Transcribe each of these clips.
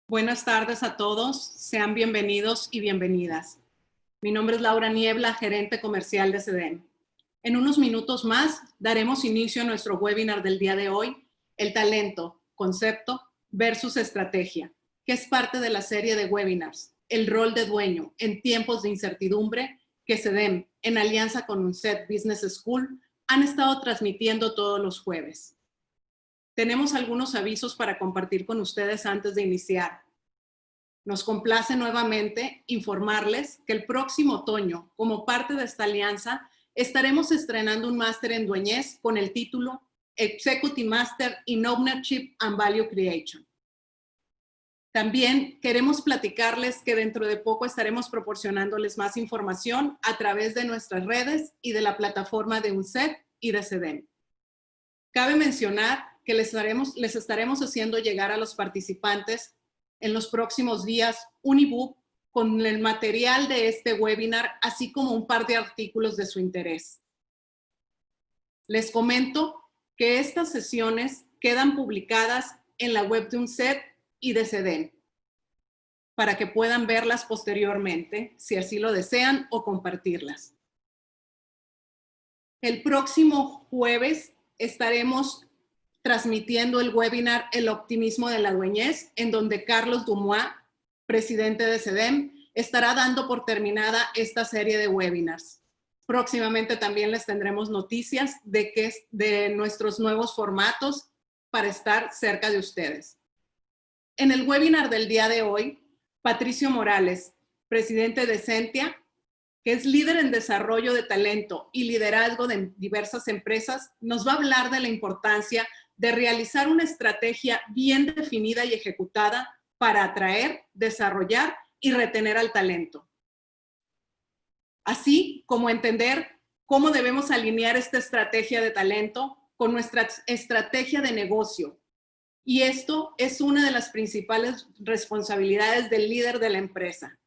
Buenas tardes a todos, sean bienvenidos y bienvenidas. Mi nombre es Laura Niebla, gerente comercial de CEDEM. En unos minutos más daremos inicio a nuestro webinar del día de hoy, el talento, concepto versus estrategia, que es parte de la serie de webinars, el rol de dueño en tiempos de incertidumbre que CEDEM, en alianza con UNCED Business School, han estado transmitiendo todos los jueves. Tenemos algunos avisos para compartir con ustedes antes de iniciar. Nos complace nuevamente informarles que el próximo otoño, como parte de esta alianza, estaremos estrenando un máster en dueñez con el título Executive Master in Ownership and Value Creation. También queremos platicarles que dentro de poco estaremos proporcionándoles más información a través de nuestras redes y de la plataforma de UNCED y de CEDEM. Cabe mencionar que les estaremos haciendo llegar a los participantes en los próximos días un ebook con el material de este webinar, así como un par de artículos de su interés. Les comento que estas sesiones quedan publicadas en la web de UNCED y de CEDEM para que puedan verlas posteriormente, si así lo desean, o compartirlas. El próximo jueves estaremos transmitiendo el webinar El optimismo de la dueñez, en donde Carlos Dumois, presidente de CEDEM, estará dando por terminada esta serie de webinars. Próximamente también les tendremos noticias de nuestros nuevos formatos para estar cerca de ustedes. En el webinar del día de hoy, Patricio Morales, presidente de Sentia, que es líder en desarrollo de talento y liderazgo de diversas empresas, nos va a hablar de la importancia de realizar una estrategia bien definida y ejecutada para atraer, desarrollar y retener al talento. Así como entender cómo debemos alinear esta estrategia de talento con nuestra estrategia de negocio. Y esto es una de las principales responsabilidades del líder de la empresa.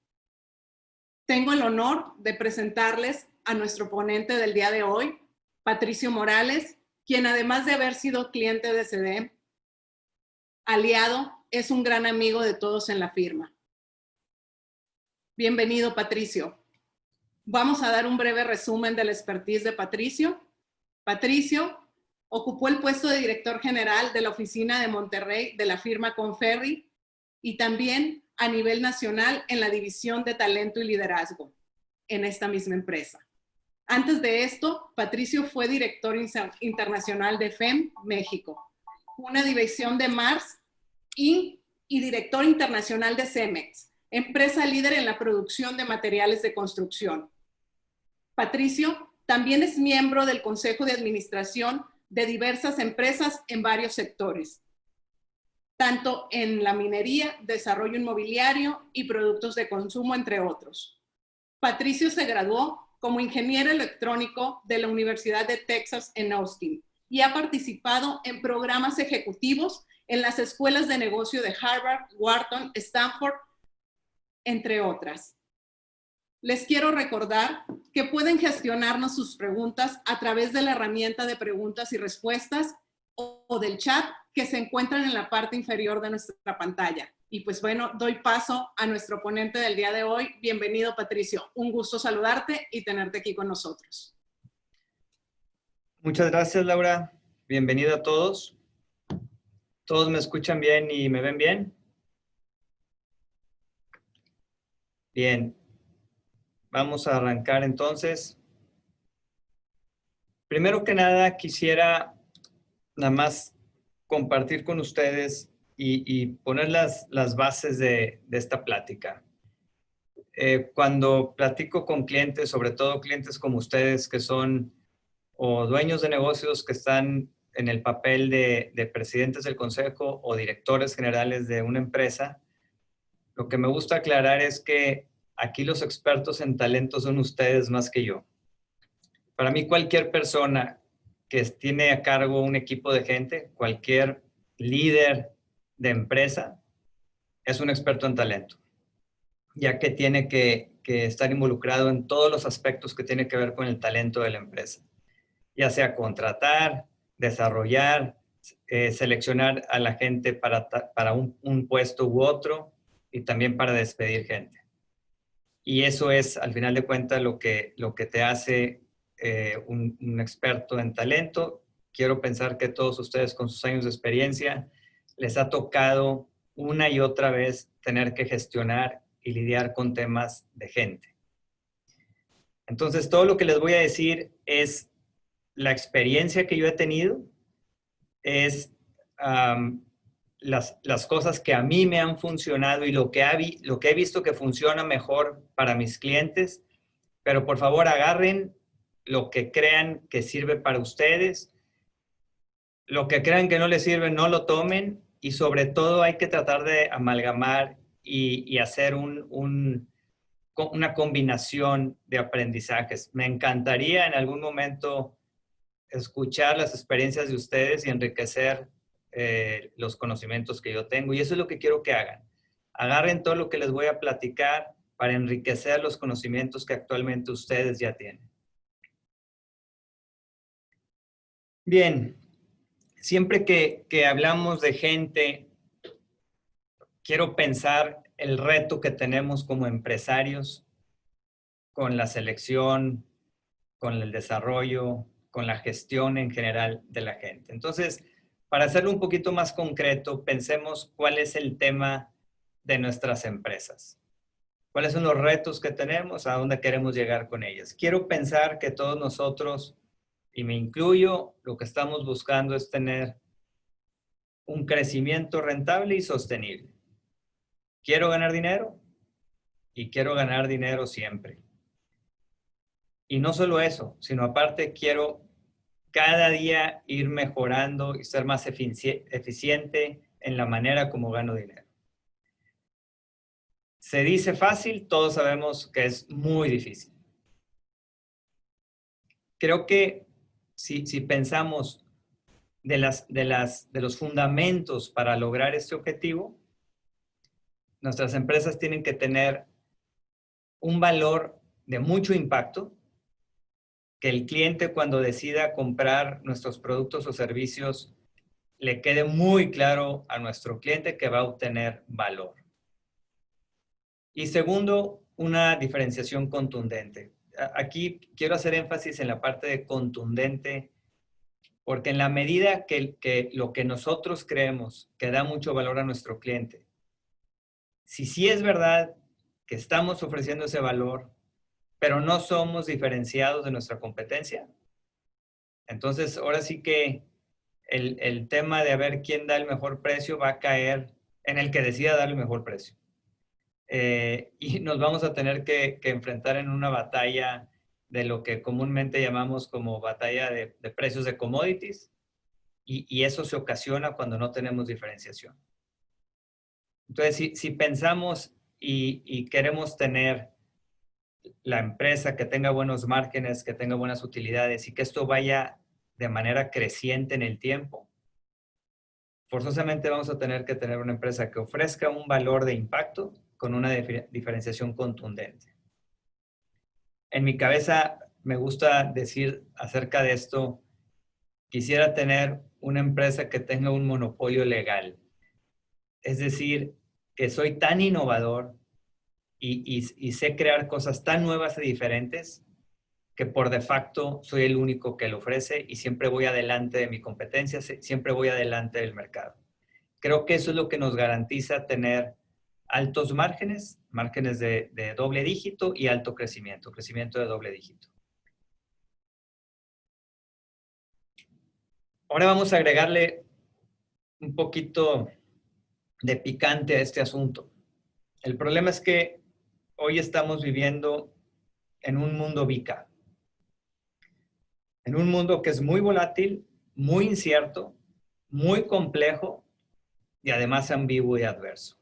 Tengo el honor de presentarles a nuestro ponente del día de hoy, Patricio Morales, quien además de haber sido cliente de CEDEM, aliado, es un gran amigo de todos en la firma. Bienvenido, Patricio. Vamos a dar un breve resumen del expertise de Patricio. Patricio ocupó el puesto de director general de la oficina de Monterrey de la firma Conferri y también a nivel nacional en la división de talento y liderazgo en esta misma empresa. Antes de esto, Patricio fue director internacional de FEM México, una división de Mars y director internacional de Cemex, empresa líder en la producción de materiales de construcción. Patricio también es miembro del Consejo de Administración de diversas empresas en varios sectores, tanto en la minería, desarrollo inmobiliario y productos de consumo, entre otros. Patricio se graduó como ingeniero electrónico de la Universidad de Texas en Austin y ha participado en programas ejecutivos en las escuelas de negocio de Harvard, Wharton, Stanford, entre otras. Les quiero recordar que pueden gestionarnos sus preguntas a través de la herramienta de preguntas y respuestas o del chat que se encuentran en la parte inferior de nuestra pantalla. Y pues bueno, doy paso a nuestro ponente del día de hoy. Bienvenido, Patricio. Un gusto saludarte y tenerte aquí con nosotros. Muchas gracias, Laura. Bienvenido a todos. ¿Todos me escuchan bien y me ven bien? Bien. Vamos a arrancar entonces. Primero que nada, quisiera nada más compartir con ustedes y poner las bases de esta plática. Cuando platico con clientes, sobre todo clientes como ustedes que son o dueños de negocios que están en el papel de presidentes del consejo o directores generales de una empresa, lo que me gusta aclarar es que aquí los expertos en talento son ustedes más que yo. Para mí, cualquier persona que tiene a cargo un equipo de gente, cualquier líder de empresa, es un experto en talento, ya que tiene que estar involucrado en todos los aspectos que tiene que ver con el talento de la empresa, ya sea contratar, desarrollar, seleccionar a la gente para un puesto u otro, y también para despedir gente. Y eso es, al final de cuentas, lo que te hace un experto en talento. Quiero pensar que todos ustedes, con sus años de experiencia, les ha tocado una y otra vez tener que gestionar y lidiar con temas de gente. Entonces, todo lo que les voy a decir es la experiencia que yo he tenido, es las cosas que a mí me han funcionado y lo que he visto que funciona mejor para mis clientes, pero por favor agarren lo que crean que sirve para ustedes, lo que crean que no les sirve no lo tomen, y sobre todo hay que tratar de amalgamar y hacer una combinación de aprendizajes. Me encantaría en algún momento escuchar las experiencias de ustedes y enriquecer los conocimientos que yo tengo. Y eso es lo que quiero que hagan. Agarren todo lo que les voy a platicar para enriquecer los conocimientos que actualmente ustedes ya tienen. Bien, siempre que hablamos de gente, quiero pensar el reto que tenemos como empresarios con la selección, con el desarrollo, con la gestión en general de la gente. Entonces, para hacerlo un poquito más concreto, pensemos cuál es el tema de nuestras empresas. ¿Cuáles son los retos que tenemos? ¿A dónde queremos llegar con ellas? Quiero pensar que todos nosotros, y me incluyo, lo que estamos buscando es tener un crecimiento rentable y sostenible. Quiero ganar dinero y quiero ganar dinero siempre. Y no solo eso, sino aparte quiero cada día ir mejorando y ser más eficiente en la manera como gano dinero. Se dice fácil, todos sabemos que es muy difícil. Creo que si pensamos de los fundamentos para lograr este objetivo, nuestras empresas tienen que tener un valor de mucho impacto, que el cliente, cuando decida comprar nuestros productos o servicios, le quede muy claro a nuestro cliente que va a obtener valor. Y segundo, una diferenciación contundente. Aquí quiero hacer énfasis en la parte de contundente, porque en la medida que lo que nosotros creemos que da mucho valor a nuestro cliente, si sí es verdad que estamos ofreciendo ese valor, pero no somos diferenciados de nuestra competencia, entonces ahora sí que el tema de a ver quién da el mejor precio va a caer en el que decida dar el mejor precio. Y nos vamos a tener que enfrentar en una batalla de lo que comúnmente llamamos como batalla de precios de commodities, y eso se ocasiona cuando no tenemos diferenciación. Entonces, si pensamos y queremos tener la empresa que tenga buenos márgenes, que tenga buenas utilidades y que esto vaya de manera creciente en el tiempo, forzosamente vamos a tener que tener una empresa que ofrezca un valor de impacto con una diferenciación contundente. En mi cabeza me gusta decir acerca de esto, quisiera tener una empresa que tenga un monopolio legal. Es decir, que soy tan innovador y sé crear cosas tan nuevas y diferentes que por de facto soy el único que lo ofrece y siempre voy adelante de mi competencia, siempre voy adelante del mercado. Creo que eso es lo que nos garantiza tener altos márgenes, márgenes de doble dígito y alto crecimiento, crecimiento de doble dígito. Ahora vamos a agregarle un poquito de picante a este asunto. El problema es que hoy estamos viviendo en un mundo VICA, en un mundo que es muy volátil, muy incierto, muy complejo y además ambiguo y adverso.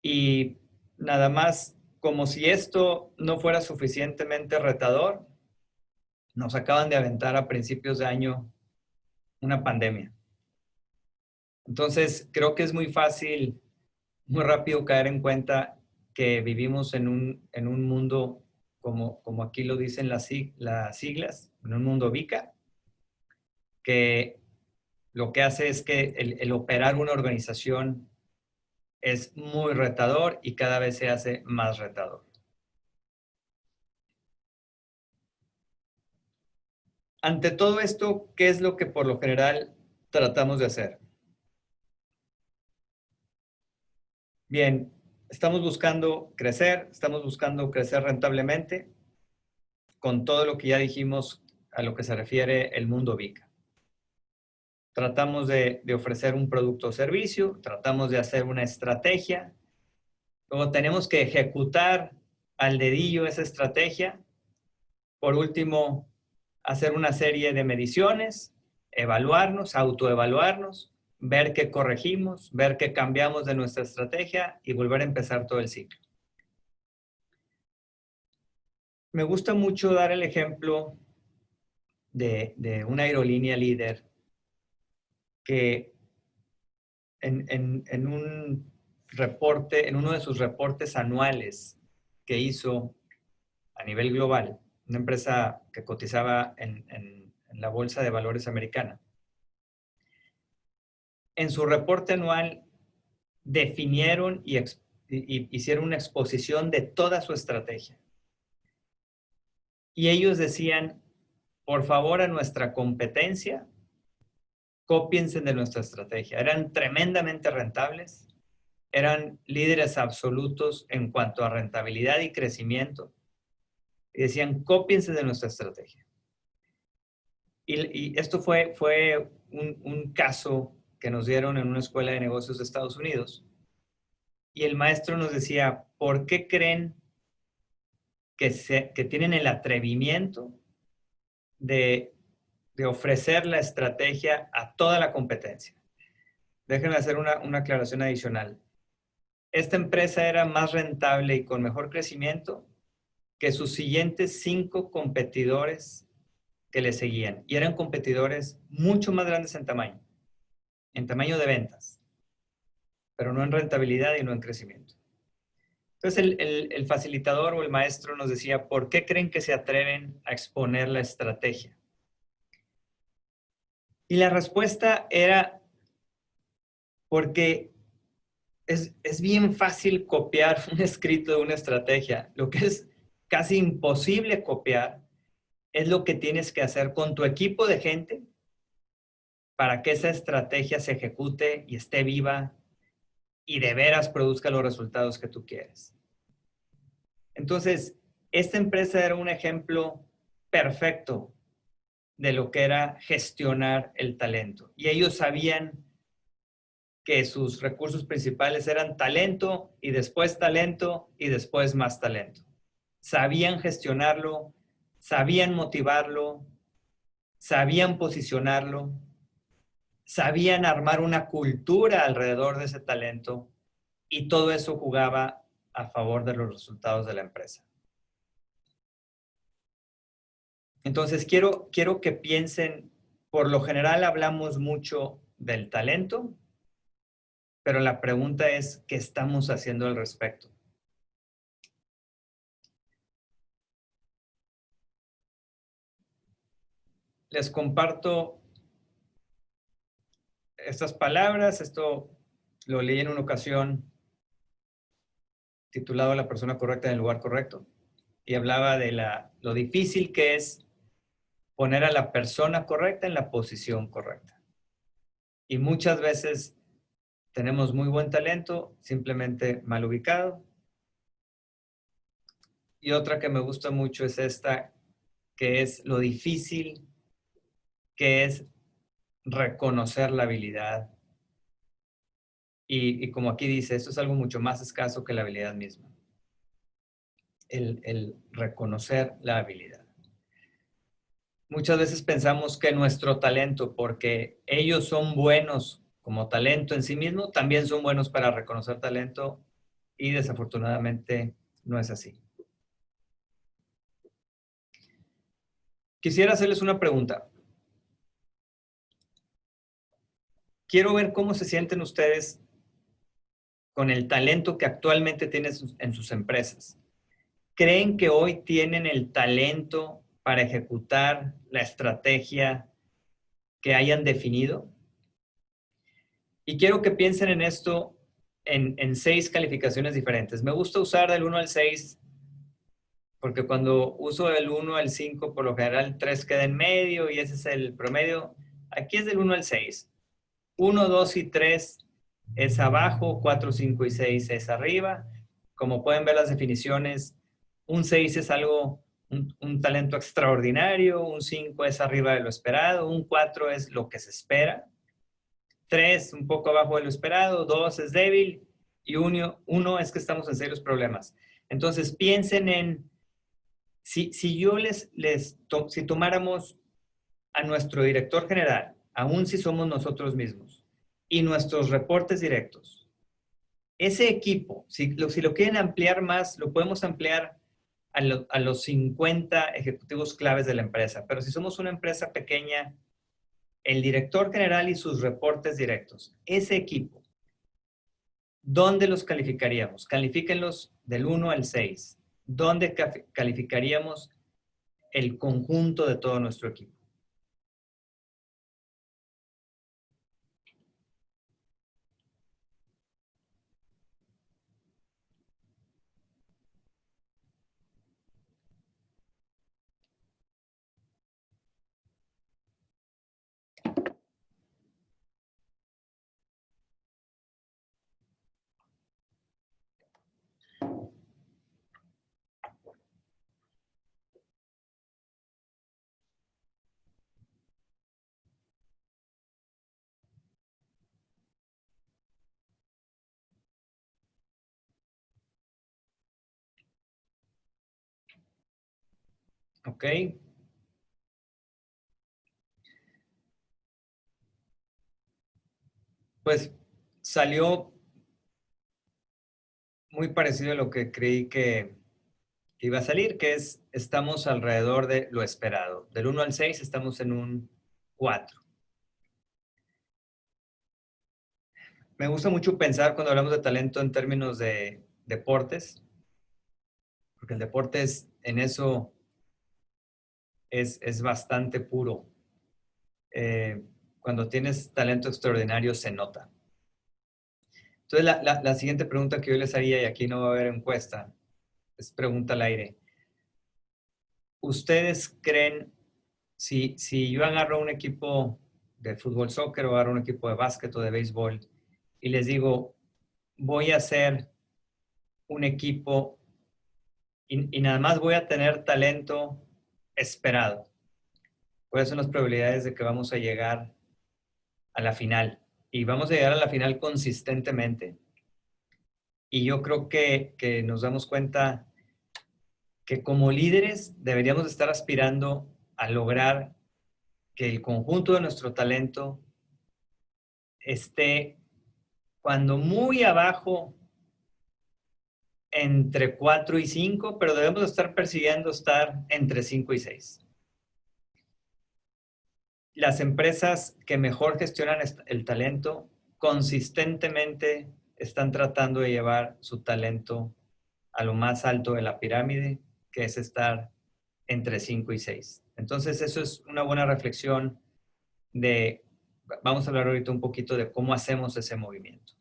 Y nada más, como si esto no fuera suficientemente retador, nos acaban de aventar a principios de año una pandemia. Entonces, creo que es muy fácil, muy rápido caer en cuenta que vivimos en un mundo, como aquí lo dicen las siglas, en un mundo VICA, que lo que hace es que el operar una organización es muy retador y cada vez se hace más retador. Ante todo esto, ¿qué es lo que por lo general tratamos de hacer? Bien, estamos buscando crecer rentablemente con todo lo que ya dijimos a lo que se refiere el mundo VICA. Tratamos de ofrecer un producto o servicio, tratamos de hacer una estrategia, luego tenemos que ejecutar al dedillo esa estrategia. Por último, hacer una serie de mediciones, evaluarnos, autoevaluarnos, ver qué corregimos, ver qué cambiamos de nuestra estrategia y volver a empezar todo el ciclo. Me gusta mucho dar el ejemplo de una aerolínea líder que en un reporte, en uno de sus reportes anuales que hizo a nivel global, una empresa que cotizaba en la Bolsa de Valores americana, en su reporte anual definieron y hicieron una exposición de toda su estrategia. Y ellos decían, por favor, a nuestra competencia, cópiense de nuestra estrategia. Eran tremendamente rentables, eran líderes absolutos en cuanto a rentabilidad y crecimiento. Y decían, cópiense de nuestra estrategia. Y esto fue un caso que nos dieron en una escuela de negocios de Estados Unidos. Y el maestro nos decía, ¿por qué creen que tienen el atrevimiento de ofrecer la estrategia a toda la competencia? Déjenme hacer una aclaración adicional. Esta empresa era más rentable y con mejor crecimiento que sus siguientes 5 competidores que le seguían. Y eran competidores mucho más grandes en tamaño de ventas, pero no en rentabilidad y no en crecimiento. Entonces el facilitador o el maestro nos decía, ¿por qué creen que se atreven a exponer la estrategia? Y la respuesta era, porque es bien fácil copiar un escrito de una estrategia. Lo que es casi imposible copiar es lo que tienes que hacer con tu equipo de gente para que esa estrategia se ejecute y esté viva y de veras produzca los resultados que tú quieres. Entonces, esta empresa era un ejemplo perfecto de lo que era gestionar el talento. Y ellos sabían que sus recursos principales eran talento y después más talento. Sabían gestionarlo, sabían motivarlo, sabían posicionarlo, sabían armar una cultura alrededor de ese talento y todo eso jugaba a favor de los resultados de la empresa. Entonces, quiero que piensen, por lo general hablamos mucho del talento, pero la pregunta es, ¿qué estamos haciendo al respecto? Les comparto estas palabras. Esto lo leí en una ocasión titulado La persona correcta en el lugar correcto. Y hablaba de lo difícil que es poner a la persona correcta en la posición correcta. Y muchas veces tenemos muy buen talento, simplemente mal ubicado. Y otra que me gusta mucho es esta, que es lo difícil que es reconocer la habilidad. Y como aquí dice, esto es algo mucho más escaso que la habilidad misma. El reconocer la habilidad. Muchas veces pensamos que nuestro talento, porque ellos son buenos como talento en sí mismo, también son buenos para reconocer talento y desafortunadamente no es así. Quisiera hacerles una pregunta. Quiero ver cómo se sienten ustedes con el talento que actualmente tienen en sus empresas. ¿Creen que hoy tienen el talento para ejecutar la estrategia que hayan definido? Y quiero que piensen en esto en 6 calificaciones diferentes. Me gusta usar del 1 al 6 porque cuando uso del 1 al 5, por lo general 3 queda en medio y ese es el promedio. Aquí es del 1 al 6. 1, 2 y 3 es abajo, 4, 5 y 6 es arriba. Como pueden ver las definiciones, un 6 es algo, un talento extraordinario, un 5 es arriba de lo esperado, un 4 es lo que se espera, 3 un poco abajo de lo esperado, 2 es débil y 1 es que estamos en serios problemas. Entonces piensen en, si tomáramos a nuestro director general, aun si somos nosotros mismos, y nuestros reportes directos, ese equipo, si lo quieren ampliar más, lo podemos ampliar a los 50 ejecutivos claves de la empresa. Pero si somos una empresa pequeña, el director general y sus reportes directos, ese equipo, ¿dónde los calificaríamos? Califíquenlos del 1 al 6. ¿Dónde calificaríamos el conjunto de todo nuestro equipo? ¿Ok? Pues salió muy parecido a lo que creí que iba a salir, que es, estamos alrededor de lo esperado. Del 1 al 6 estamos en un 4. Me gusta mucho pensar cuando hablamos de talento en términos de deportes, porque el deporte en eso es bastante puro. Cuando tienes talento extraordinario se nota. Entonces, la siguiente pregunta que yo les haría, y aquí no va a haber encuesta, es pregunta al aire. ¿Ustedes creen, si yo agarro un equipo de fútbol, soccer, o agarro un equipo de básquet o de béisbol, y les digo, voy a hacer un equipo y nada más voy a tener talento esperado? ¿Cuáles son las probabilidades de que vamos a llegar a la final? Y vamos a llegar a la final consistentemente. Y yo creo que nos damos cuenta que como líderes deberíamos estar aspirando a lograr que el conjunto de nuestro talento esté cuando muy abajo entre 4 y 5, pero debemos estar persiguiendo estar entre 5 y 6. Las empresas que mejor gestionan el talento consistentemente están tratando de llevar su talento a lo más alto de la pirámide, que es estar entre 5 y 6. Entonces, eso es una buena reflexión de, vamos a hablar ahorita un poquito de cómo hacemos ese movimiento.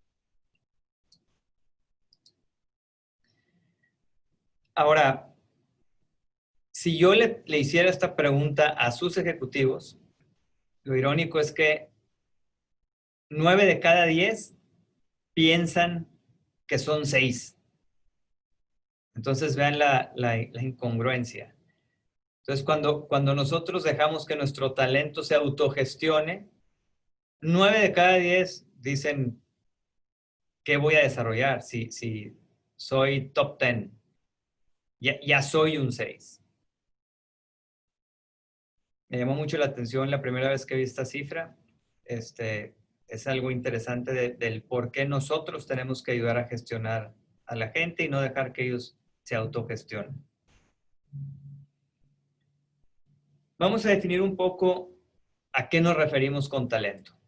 Ahora, si yo le hiciera esta pregunta a sus ejecutivos, lo irónico es que 9 de cada 10 piensan que son 6. Entonces vean la incongruencia. Entonces cuando nosotros dejamos que nuestro talento se autogestione, 9 de cada 10 dicen, ¿qué voy a desarrollar si soy top 10? Ya soy un 6. Me llamó mucho la atención la primera vez que vi esta cifra. Es algo interesante del por qué nosotros tenemos que ayudar a gestionar a la gente y no dejar que ellos se autogestionen. Vamos a definir un poco a qué nos referimos con talento.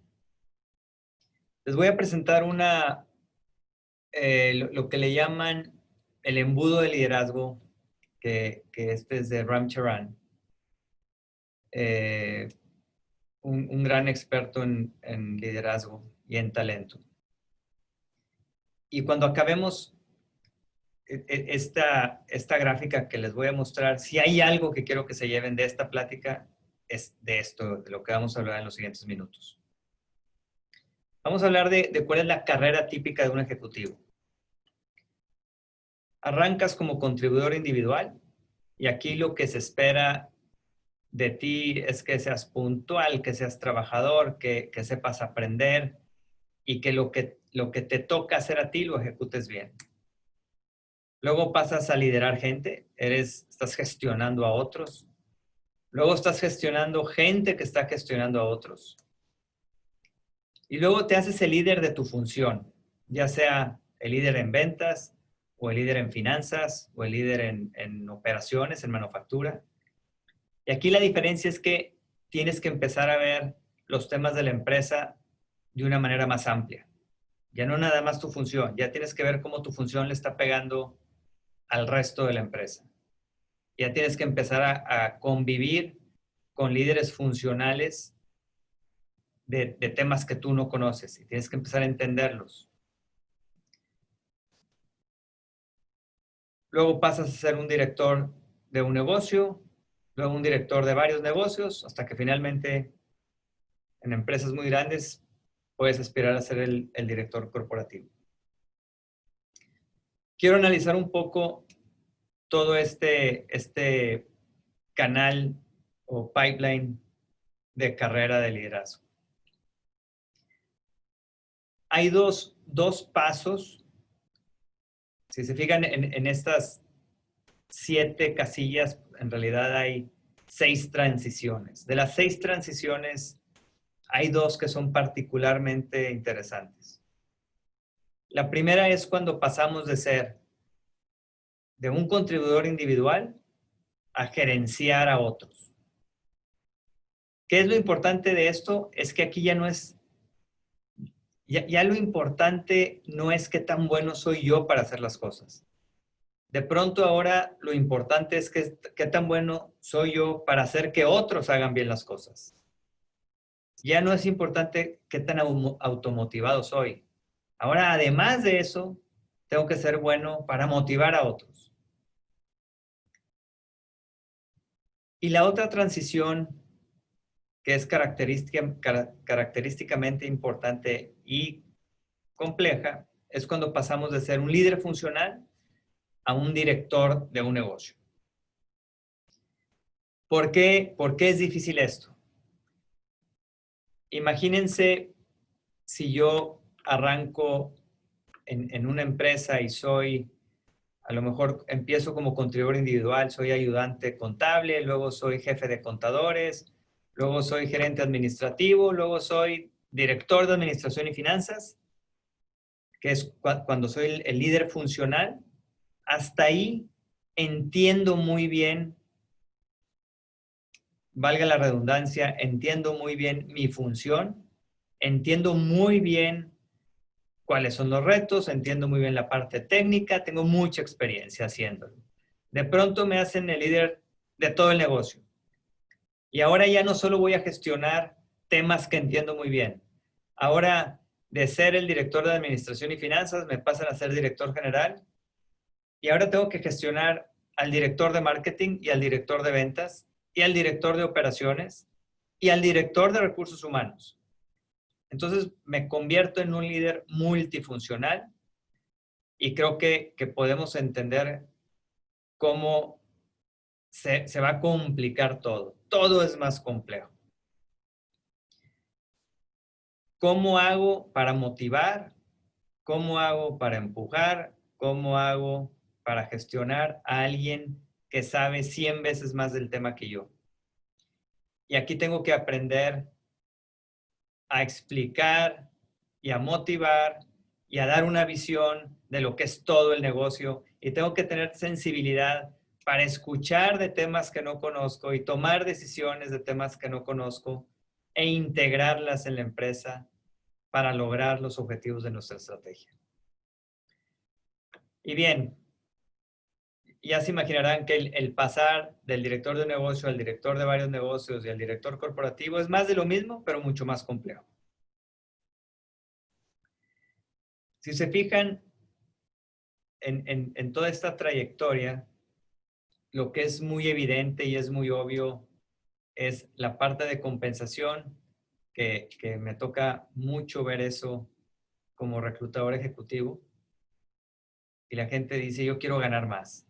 Les voy a presentar lo que le llaman el embudo de liderazgo, que este es de Ram Charan, un gran experto en liderazgo y en talento. Y cuando acabemos esta gráfica que les voy a mostrar, si hay algo que quiero que se lleven de esta plática, es de esto, de lo que vamos a hablar en los siguientes minutos. Vamos a hablar de cuál es la carrera típica de un ejecutivo. Arrancas como contribuidor individual y aquí lo que se espera de ti es que seas puntual, que seas trabajador, que sepas aprender y que lo que te toca hacer a ti lo ejecutes bien. Luego pasas a liderar gente, estás gestionando a otros. Luego estás gestionando gente que está gestionando a otros. Y luego te haces el líder de tu función, ya sea el líder en ventas, o el líder en finanzas, o el líder en operaciones, en manufactura. Y aquí la diferencia es que tienes que empezar a ver los temas de la empresa de una manera más amplia. Ya no nada más tu función, ya tienes que ver cómo tu función le está pegando al resto de la empresa. Ya tienes que empezar a convivir con líderes funcionales de temas que tú no conoces y tienes que empezar a entenderlos. Luego pasas a ser un director de un negocio, luego un director de varios negocios, hasta que finalmente en empresas muy grandes puedes aspirar a ser el director corporativo. Quiero analizar un poco todo este canal o pipeline de carrera de liderazgo. Hay dos pasos. Si se fijan en estas 7 casillas, en realidad hay 6 transiciones. De las 6 transiciones, hay 2 que son particularmente interesantes. La primera es cuando pasamos de ser de un contribuidor individual a gerenciar a otros. ¿Qué es lo importante de esto? Es que aquí ya no es, ya lo importante no es qué tan bueno soy yo para hacer las cosas. De pronto ahora lo importante es qué tan bueno soy yo para hacer que otros hagan bien las cosas. Ya no es importante qué tan automotivado soy. Ahora, además de eso, tengo que ser bueno para motivar a otros. Y la otra transición que es característicamente importante y compleja es cuando pasamos de ser un líder funcional a un director de un negocio. ¿Por qué es difícil esto? Imagínense si yo arranco en una empresa y a lo mejor empiezo como contribuidor individual, soy ayudante contable, luego soy jefe de contadores, luego soy gerente administrativo, luego soy director de administración y finanzas, que es cuando soy el líder funcional. Hasta ahí entiendo muy bien, valga la redundancia, entiendo muy bien mi función, entiendo muy bien cuáles son los retos, entiendo muy bien la parte técnica, tengo mucha experiencia haciéndolo. De pronto me hacen el líder de todo el negocio. Y ahora ya no solo voy a gestionar temas que entiendo muy bien. Ahora, de ser el director de administración y finanzas, me pasan a ser director general. Y ahora tengo que gestionar al director de marketing y al director de ventas y al director de operaciones y al director de recursos humanos. Entonces me convierto en un líder multifuncional y creo que podemos entender cómo se va a complicar todo. Todo es más complejo. ¿Cómo hago para motivar? ¿Cómo hago para empujar? ¿Cómo hago para gestionar a alguien que sabe 100 veces más del tema que yo? Y aquí tengo que aprender a explicar y a motivar y a dar una visión de lo que es todo el negocio. Y tengo que tener sensibilidad para escuchar de temas que no conozco y tomar decisiones de temas que no conozco e integrarlas en la empresa para lograr los objetivos de nuestra estrategia. Y bien, ya se imaginarán que el pasar del director de un negocio al director de varios negocios y al director corporativo es más de lo mismo, pero mucho más complejo. Si se fijan, en toda esta trayectoria, lo que es muy evidente y es muy obvio es la parte de compensación, que me toca mucho ver eso como reclutador ejecutivo. Y la gente dice, yo quiero ganar más.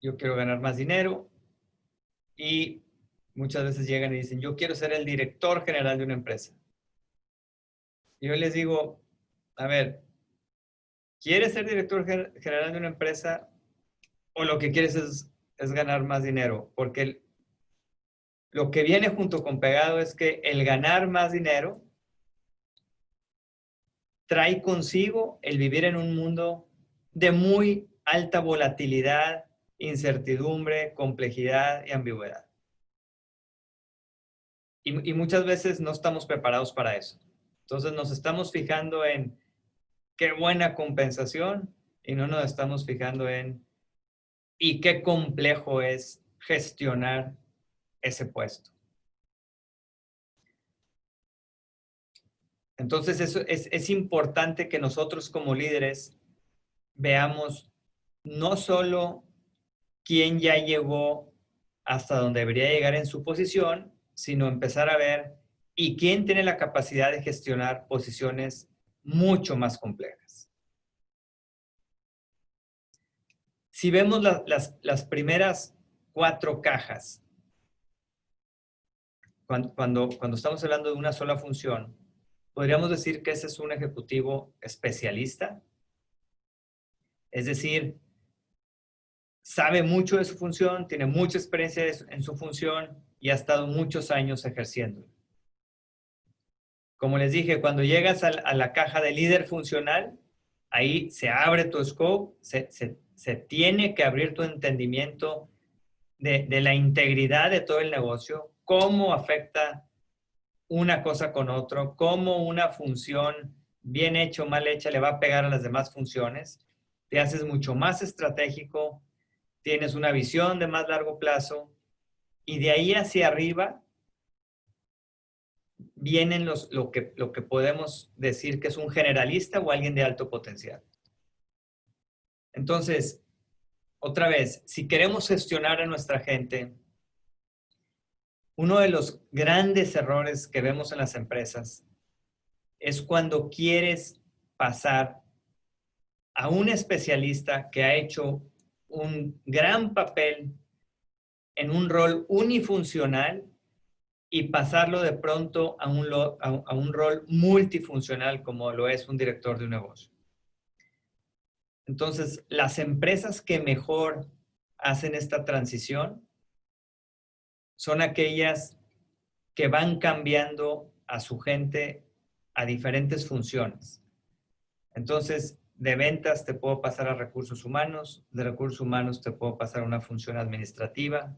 Yo quiero ganar más dinero. Y muchas veces llegan y dicen, yo quiero ser el director general de una empresa. Y yo les digo, a ver, ¿quieres ser director general de una empresa o lo que quieres es ganar más dinero? Porque lo que viene junto con pegado es que el ganar más dinero trae consigo el vivir en un mundo de muy alta volatilidad, incertidumbre, complejidad y ambigüedad. Y muchas veces no estamos preparados para eso. Entonces nos estamos fijando en qué buena compensación y no nos estamos fijando en y qué complejo es gestionar ese puesto. Entonces eso es importante que nosotros como líderes veamos no solo quién ya llegó hasta donde debería llegar en su posición, sino empezar a ver y quién tiene la capacidad de gestionar posiciones mucho más complejas. Si vemos las primeras 4 cajas, cuando estamos hablando de una sola función, podríamos decir que ese es un ejecutivo especialista, es decir, sabe mucho de su función, tiene mucha experiencia en su función y ha estado muchos años ejerciendo. Como les dije, cuando llegas a la caja de líder funcional, ahí se abre tu scope, se tiene que abrir tu entendimiento de la integridad de todo el negocio, cómo afecta una cosa con otro, cómo una función bien hecha o mal hecha le va a pegar a las demás funciones. Te haces mucho más estratégico, tienes una visión de más largo plazo y de ahí hacia arriba vienen lo que podemos decir que es un generalista o alguien de alto potencial. Entonces, otra vez, si queremos gestionar a nuestra gente, uno de los grandes errores que vemos en las empresas es cuando quieres pasar a un especialista que ha hecho un gran papel en un rol unifuncional y pasarlo de pronto a un rol multifuncional como lo es un director de un negocio. Entonces, las empresas que mejor hacen esta transición son aquellas que van cambiando a su gente a diferentes funciones. Entonces, de ventas te puedo pasar a recursos humanos, de recursos humanos te puedo pasar a una función administrativa.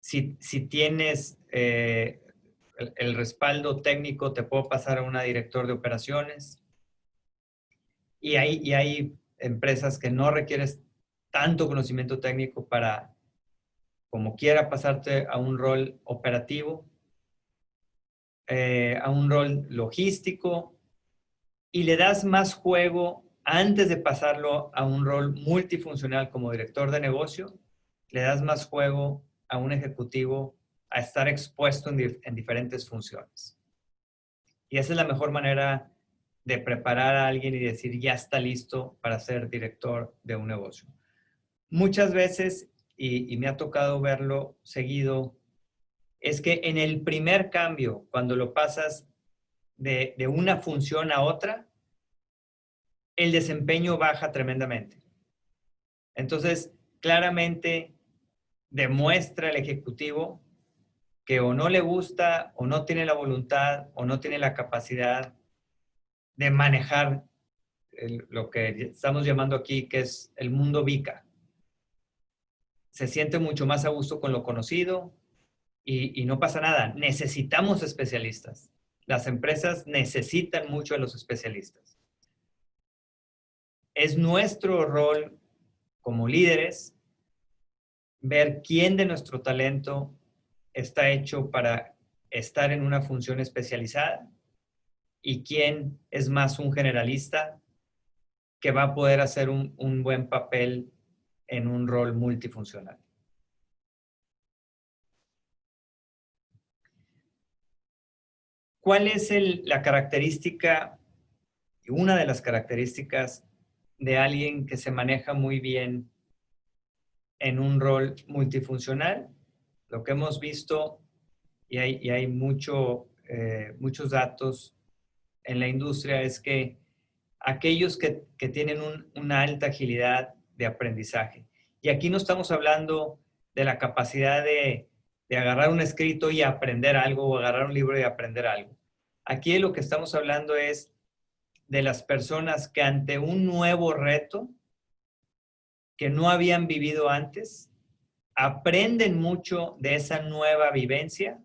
Si tienes el respaldo técnico, te puedo pasar a una director de operaciones. Y hay empresas que no requieres tanto conocimiento técnico para, como quiera, pasarte a un rol operativo, a un rol logístico, y le das más juego antes de pasarlo a un rol multifuncional como director de negocio, le das más juego a un ejecutivo a estar expuesto en diferentes funciones. Y esa es la mejor manera de preparar a alguien y decir, ya está listo para ser director de un negocio. Muchas veces, y me ha tocado verlo seguido, es que en el primer cambio, cuando lo pasas de una función a otra, el desempeño baja tremendamente. Entonces, claramente demuestra el ejecutivo que o no le gusta, o no tiene la voluntad, o no tiene la capacidad de manejar lo que estamos llamando aquí, que es el mundo VICA. Se siente mucho más a gusto con lo conocido y no pasa nada. Necesitamos especialistas. Las empresas necesitan mucho a los especialistas. Es nuestro rol como líderes ver quién de nuestro talento está hecho para estar en una función especializada y quién es más un generalista que va a poder hacer un buen papel en un rol multifuncional. ¿Cuál es la característica, una de las características de alguien que se maneja muy bien en un rol multifuncional? Lo que hemos visto, y hay muchos datos en la industria, es que aquellos que tienen una alta agilidad de aprendizaje, y aquí no estamos hablando de la capacidad de agarrar un escrito y aprender algo, o agarrar un libro y aprender algo. Aquí lo que estamos hablando es de las personas que ante un nuevo reto que no habían vivido antes, aprenden mucho de esa nueva vivencia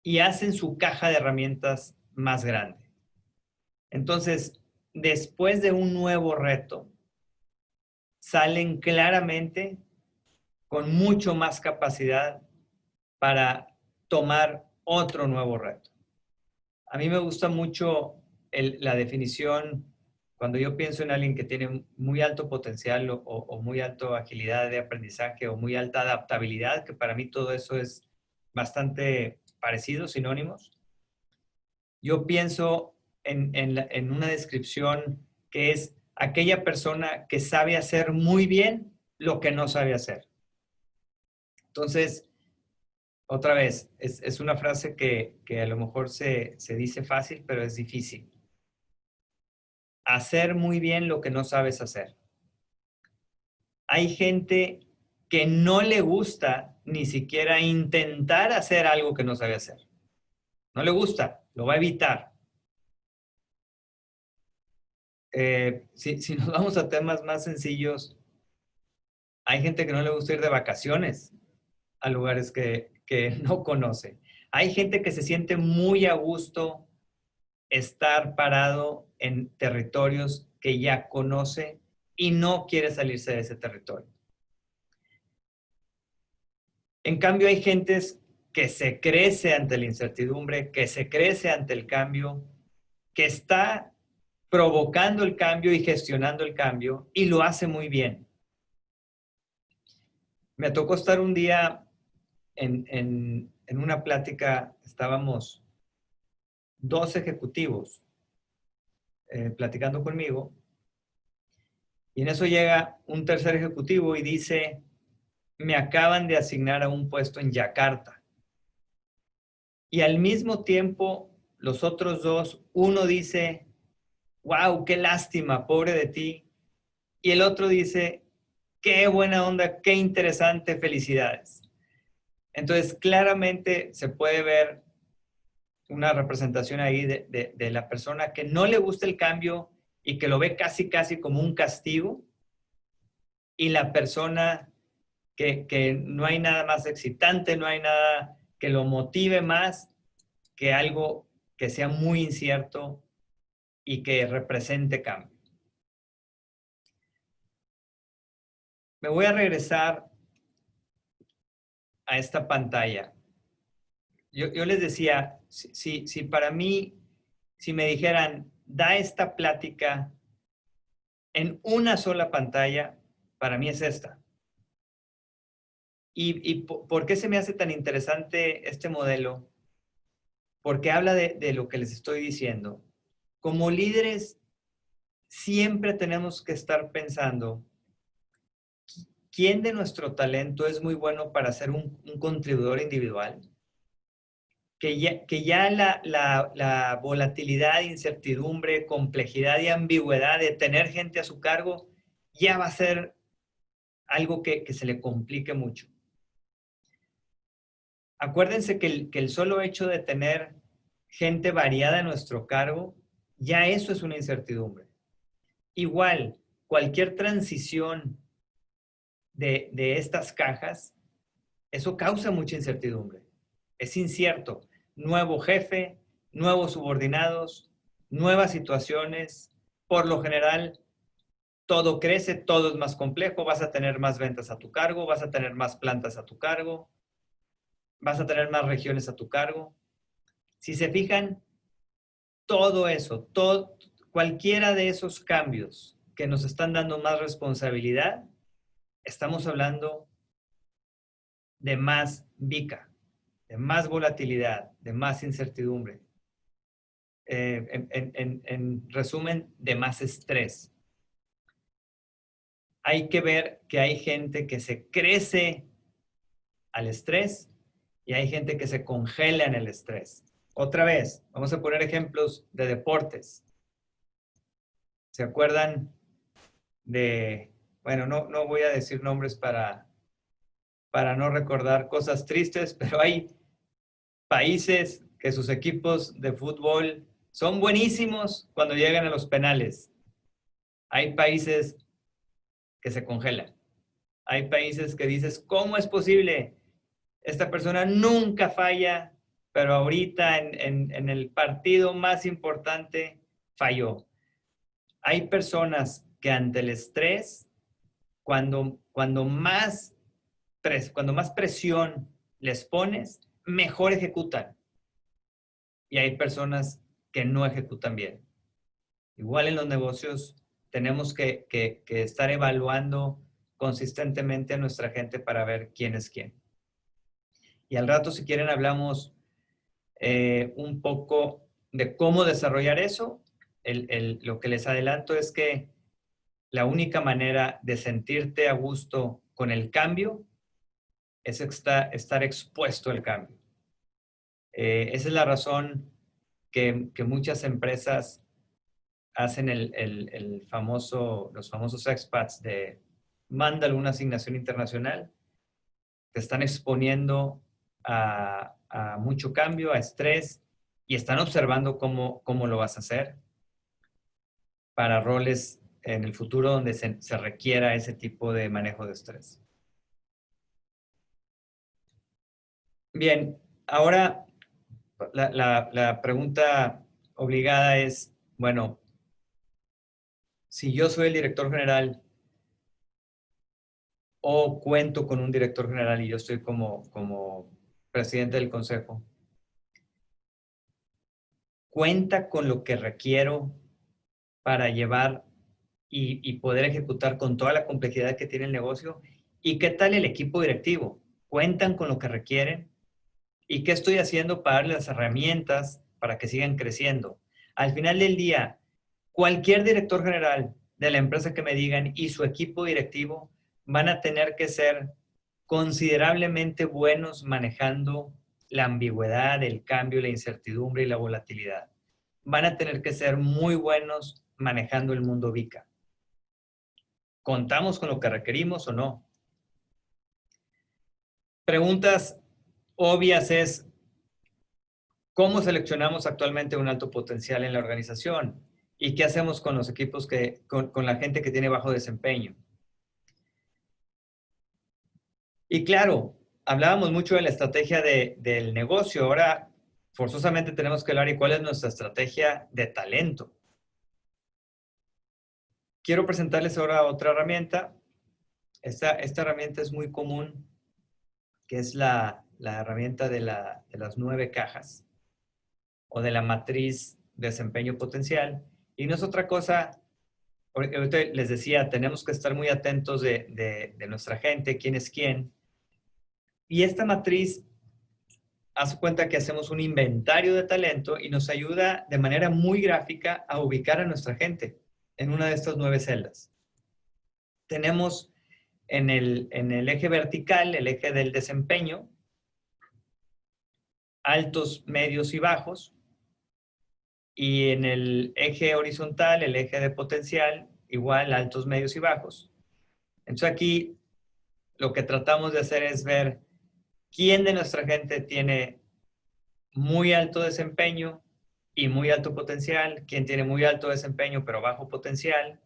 y hacen su caja de herramientas más grande. Entonces, después de un nuevo reto, salen claramente con mucho más capacidad para tomar otro nuevo reto. A mí me gusta mucho la definición cuando yo pienso en alguien que tiene muy alto potencial o muy alta agilidad de aprendizaje o muy alta adaptabilidad, que para mí todo eso es bastante parecido, sinónimos. Yo pienso en una descripción que es aquella persona que sabe hacer muy bien lo que no sabe hacer. Entonces, otra vez, es una frase que a lo mejor se dice fácil, pero es difícil. Hacer muy bien lo que no sabes hacer. Hay gente que no le gusta ni siquiera intentar hacer algo que no sabe hacer. No le gusta, lo va a evitar. Si nos vamos a temas más sencillos, hay gente que no le gusta ir de vacaciones a lugares que no conoce. Hay gente que se siente muy a gusto estar parado en territorios que ya conoce y no quiere salirse de ese territorio. En cambio, hay gentes que se crece ante la incertidumbre, que se crece ante el cambio, que está provocando el cambio y gestionando el cambio y lo hace muy bien. Me tocó estar un día en una plática, estábamos 2 ejecutivos platicando conmigo, y en eso llega un tercer ejecutivo y dice, me acaban de asignar a un puesto en Yakarta. Y al mismo tiempo, los otros 2, uno dice, wow, qué lástima, pobre de ti. Y el otro dice, qué buena onda, qué interesante, felicidades. Entonces, claramente se puede ver una representación ahí de la persona que no le gusta el cambio y que lo ve casi, casi como un castigo, y la persona que no hay nada más excitante, no hay nada que lo motive más que algo que sea muy incierto y que represente cambio. Me voy a regresar a esta pantalla. Yo les decía, si para mí, si me dijeran, da esta plática en una sola pantalla, para mí es esta. ¿Y por qué se me hace tan interesante este modelo? Porque habla de lo que les estoy diciendo. Como líderes, siempre tenemos que estar pensando quién de nuestro talento es muy bueno para ser un contribuidor individual, que ya la volatilidad, incertidumbre, complejidad y ambigüedad de tener gente a su cargo ya va a ser algo que se le complique mucho. Acuérdense que el solo hecho de tener gente variada a nuestro cargo, ya eso es una incertidumbre. Igual, cualquier transición de estas cajas, eso causa mucha incertidumbre. Es incierto. Nuevo jefe, nuevos subordinados, nuevas situaciones. Por lo general, todo crece, todo es más complejo, vas a tener más ventas a tu cargo, vas a tener más plantas a tu cargo, vas a tener más regiones a tu cargo. Si se fijan, todo eso, cualquiera de esos cambios que nos están dando más responsabilidad, estamos hablando de más VICA, de más volatilidad, de más incertidumbre. En resumen, de más estrés. Hay que ver que hay gente que se crece al estrés y hay gente que se congela en el estrés. Otra vez, vamos a poner ejemplos de deportes. ¿Se acuerdan de, bueno, no voy a decir nombres para no recordar cosas tristes, pero hay países que sus equipos de fútbol son buenísimos cuando llegan a los penales. Hay países que se congelan. Hay países que dices, ¿cómo es posible? Esta persona nunca falla, pero ahorita en el partido más importante falló. Hay personas que ante el estrés, cuando más presión les pones, mejor ejecutan. Y hay personas que no ejecutan bien. Igual en los negocios tenemos que estar evaluando consistentemente a nuestra gente para ver quién es quién. Y al rato, si quieren, hablamos un poco de cómo desarrollar eso. Lo que les adelanto es que la única manera de sentirte a gusto con el cambio es estar expuesto al cambio. Esa es la razón que muchas empresas hacen los famosos expats de mándale una asignación internacional. Te están exponiendo a mucho cambio, a estrés, y están observando cómo lo vas a hacer para roles en el futuro donde se requiera ese tipo de manejo de estrés. Bien, ahora la pregunta obligada es, bueno, si yo soy el director general o cuento con un director general y yo estoy como presidente del consejo, ¿cuenta con lo que requiero para llevar y poder ejecutar con toda la complejidad que tiene el negocio? ¿Y qué tal el equipo directivo? ¿Cuentan con lo que requieren? ¿Y qué estoy haciendo para darles las herramientas para que sigan creciendo? Al final del día, cualquier director general de la empresa que me digan y su equipo directivo van a tener que ser considerablemente buenos manejando la ambigüedad, el cambio, la incertidumbre y la volatilidad. Van a tener que ser muy buenos manejando el mundo VICA. ¿Contamos con lo que requerimos o no? Preguntas obvias es, ¿cómo seleccionamos actualmente un alto potencial en la organización? ¿Y qué hacemos con los equipos con la gente que tiene bajo desempeño? Y claro, hablábamos mucho de la estrategia del negocio. Ahora, forzosamente tenemos que hablar de cuál es nuestra estrategia de talento. Quiero presentarles ahora otra herramienta. Esta herramienta es muy común, que es la herramienta de las 9 cajas o de la matriz de desempeño potencial. Y no es otra cosa, ahorita les decía, tenemos que estar muy atentos de nuestra gente, quién es quién. Y esta matriz, haz cuenta que hacemos un inventario de talento y nos ayuda de manera muy gráfica a ubicar a nuestra gente en una de estas 9 celdas. Tenemos en el eje vertical, el eje del desempeño, altos, medios y bajos. Y en el eje horizontal, el eje de potencial, igual altos, medios y bajos. Entonces aquí lo que tratamos de hacer es ver quién de nuestra gente tiene muy alto desempeño y muy alto potencial, quién tiene muy alto desempeño pero bajo potencial,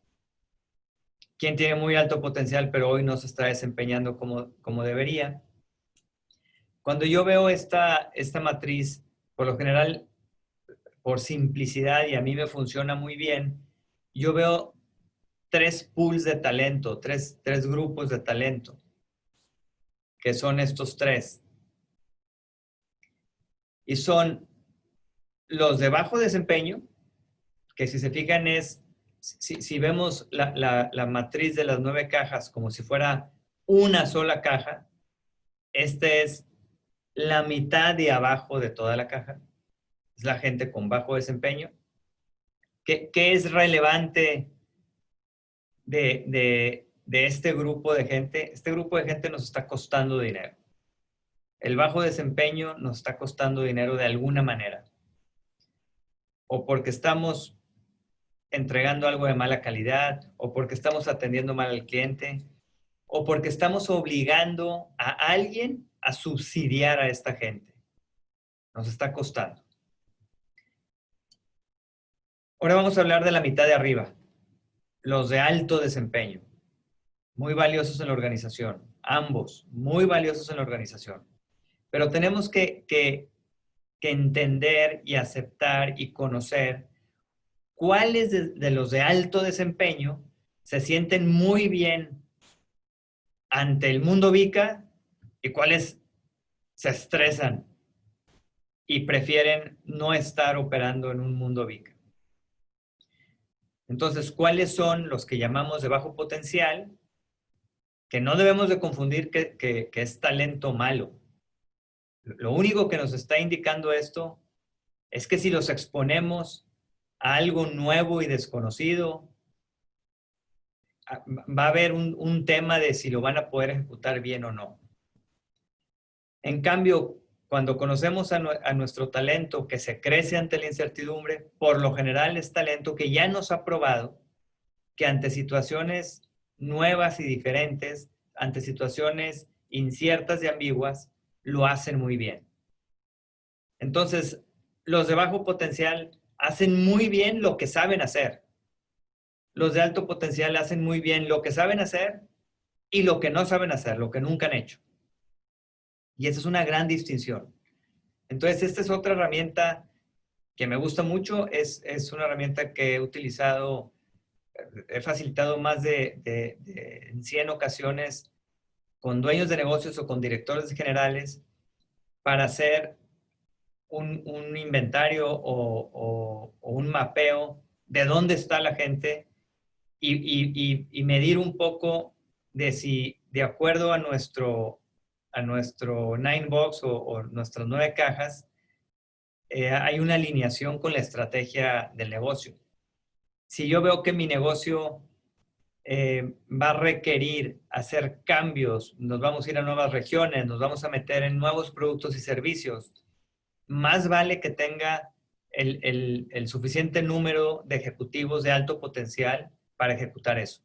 quién tiene muy alto potencial pero hoy no se está desempeñando como debería. Cuando yo veo esta matriz, por lo general, por simplicidad, y a mí me funciona muy bien, yo veo 3 pools de talento, tres grupos de talento, que son estos 3. Y son los de bajo desempeño, que si se fijan es, si vemos la matriz de las 9 cajas como si fuera una sola caja, esta es la mitad de abajo de toda la caja. Es la gente con bajo desempeño. ¿Qué es relevante de este grupo de gente? Este grupo de gente nos está costando dinero. El bajo desempeño nos está costando dinero de alguna manera. O porque estamos entregando algo de mala calidad, o porque estamos atendiendo mal al cliente, o porque estamos obligando a alguien a subsidiar a esta gente. Nos está costando. Ahora vamos a hablar de la mitad de arriba, los de alto desempeño, muy valiosos en la organización, ambos, muy valiosos en la organización. Pero tenemos que entender y aceptar y conocer cuáles de los de alto desempeño se sienten muy bien ante el mundo VICA y cuáles se estresan y prefieren no estar operando en un mundo VICA. Entonces, ¿cuáles son los que llamamos de bajo potencial? Que no debemos de confundir que es talento malo. Lo único que nos está indicando esto es que si los exponemos a algo nuevo y desconocido, va a haber un tema de si lo van a poder ejecutar bien o no. En cambio, cuando conocemos a nuestro talento que se crece ante la incertidumbre, por lo general es talento que ya nos ha probado que ante situaciones nuevas y diferentes, ante situaciones inciertas y ambiguas, lo hacen muy bien. Entonces, los de bajo potencial hacen muy bien lo que saben hacer. Los de alto potencial hacen muy bien lo que saben hacer y lo que no saben hacer, lo que nunca han hecho. Y esa es una gran distinción. Entonces, esta es otra herramienta que me gusta mucho. Es una herramienta que he utilizado, he facilitado más en 100 ocasiones con dueños de negocios o con directores generales para hacer un inventario o un mapeo de dónde está la gente y medir un poco de si, de acuerdo a nuestro 9box o nuestras 9 cajas, hay una alineación con la estrategia del negocio. Si yo veo que mi negocio va a requerir hacer cambios, nos vamos a ir a nuevas regiones, nos vamos a meter en nuevos productos y servicios, más vale que tenga el suficiente número de ejecutivos de alto potencial para ejecutar eso.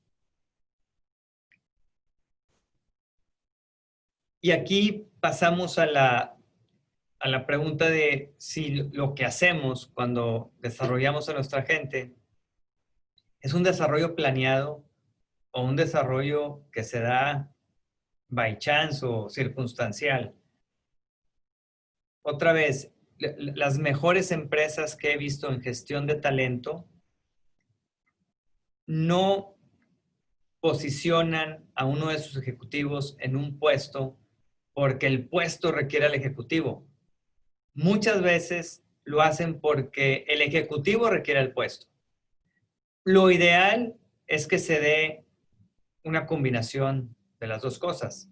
Y aquí pasamos a la pregunta de si lo que hacemos cuando desarrollamos a nuestra gente es un desarrollo planeado o un desarrollo que se da by chance o circunstancial. Otra vez, las mejores empresas que he visto en gestión de talento no posicionan a uno de sus ejecutivos en un puesto porque el puesto requiere al ejecutivo. Muchas veces lo hacen porque el ejecutivo requiere el puesto. Lo ideal es que se dé una combinación de las dos cosas.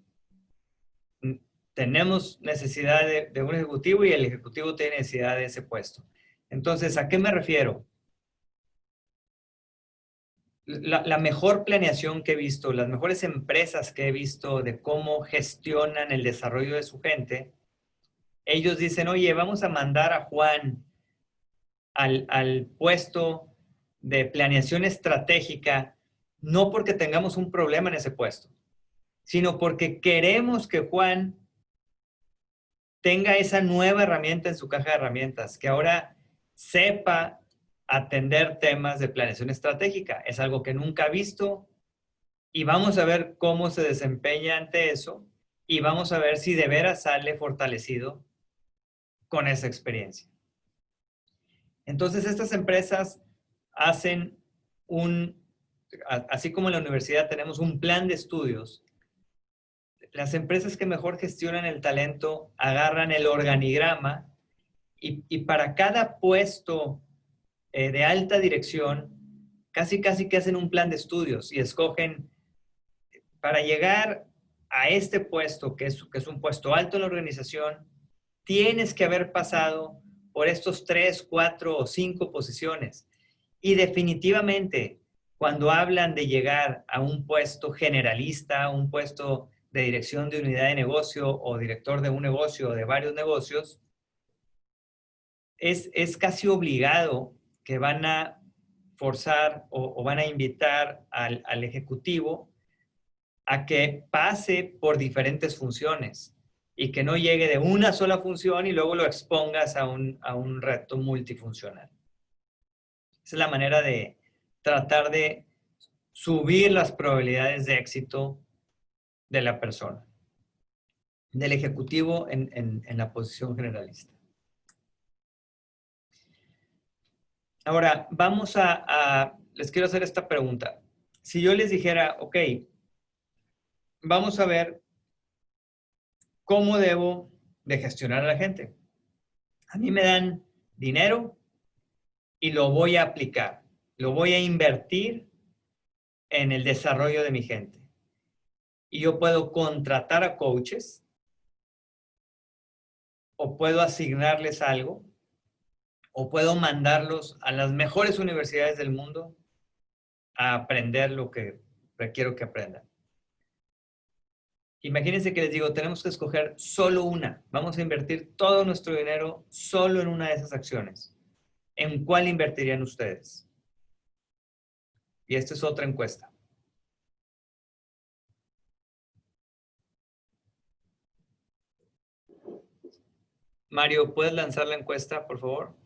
Tenemos necesidad de un ejecutivo y el ejecutivo tiene necesidad de ese puesto. Entonces, ¿a qué me refiero? La mejor planeación que he visto, las mejores empresas que he visto de cómo gestionan el desarrollo de su gente, ellos dicen, oye, vamos a mandar a Juan al puesto de planeación estratégica, no porque tengamos un problema en ese puesto, sino porque queremos que Juan tenga esa nueva herramienta en su caja de herramientas, que ahora sepa atender temas de planeación estratégica. Es algo que nunca ha visto y vamos a ver cómo se desempeña ante eso y vamos a ver si de veras sale fortalecido con esa experiencia. Entonces, estas empresas hacen así como en la universidad tenemos un plan de estudios, las empresas que mejor gestionan el talento agarran el organigrama y para cada puesto de alta dirección, casi que hacen un plan de estudios y escogen para llegar a este puesto, que es un puesto alto en la organización, tienes que haber pasado por estos 3, 4 o 5 posiciones. Y definitivamente, cuando hablan de llegar a un puesto generalista, un puesto de dirección de unidad de negocio o director de un negocio o de varios negocios, es casi obligado que van a forzar o van a invitar al ejecutivo a que pase por diferentes funciones y que no llegue de una sola función y luego lo expongas a un reto multifuncional. Esa es la manera de tratar de subir las probabilidades de éxito de la persona, del ejecutivo en la posición generalista. Ahora, les quiero hacer esta pregunta. Si yo les dijera, ok, vamos a ver cómo debo de gestionar a la gente. A mí me dan dinero y lo voy a aplicar, lo voy a invertir en el desarrollo de mi gente. Y yo puedo contratar a coaches o puedo asignarles algo o puedo mandarlos a las mejores universidades del mundo a aprender lo que requiero que aprendan. Imagínense que les digo, tenemos que escoger solo una. Vamos a invertir todo nuestro dinero solo en una de esas acciones. ¿En cuál invertirían ustedes? Y esta es otra encuesta. Mario, ¿puedes lanzar la encuesta, por favor?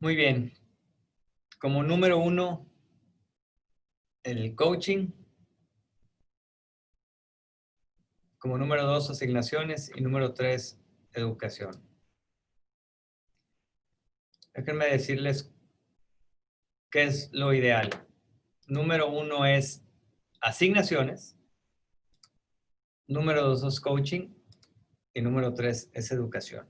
Muy bien. Como número 1, el coaching. Como número 2, asignaciones. Y número 3, educación. Déjenme decirles qué es lo ideal. Número 1 es asignaciones. Número 2 es coaching. Y número 3 es educación.